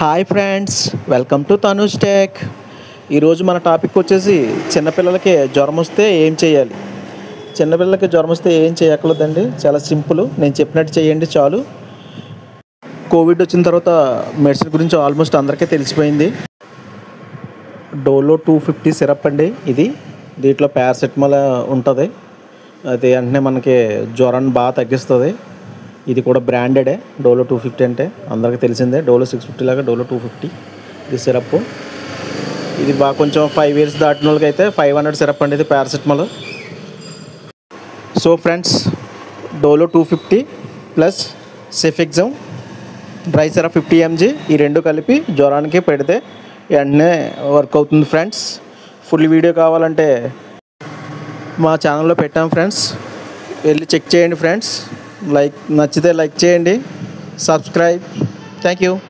Hi friends, welcome to Tanuj tech. ఈరోజు మన topic వచ్చేసి చిన్నపిల్లలకి జ్వరం వస్తే ఏం చేయాలి. చిన్నపిల్లలకి జ్వరం వస్తే ఏం చేయక్కర్లేదండి, చాలా సింపుల్. నేను చెప్పినట్టు చేయండి చాలు. కోవిడ్ వచ్చిన తర్వాత మెడిసిన్ గురించి ఆల్మోస్ట్ అందరికీ తెలిసిపోయింది. డోలో 250 సిరప్ అండి ఇది. దీంట్లో పారాసెటమాల్ ఉంటుంది. అది వెంటనే మనకి జ్వరాన్ని బాగా తగ్గిస్తుంది. ఇది కూడా బ్రాండెడే. డోలో 250 అంటే అందరికీ తెలిసిందే. డోలో 650 లాగా డోలో 250 ఇది సిరప్. ఇది బాగా కొంచెం 5 years దాటిన వాళ్ళకి అయితే 500 సిరప్ అండి ఇది paracetamol. So friends, Dolo 250 plus సెఫెక్జమ్ డ్రై సిరప్ 50 mg ఈ రెండు కలిపి జ్వరానికి పెడితే వెంటనే వర్క్ అవుతుంది ఫ్రెండ్స్. ఫుల్ వీడియో కావాలంటే మా ఛానల్లో పెట్టాం ఫ్రెండ్స్, వెళ్ళి చెక్ చేయండి ఫ్రెండ్స్. నచ్చితే లైక్ చేయండి, సబ్స్క్రైబ్. Thank you.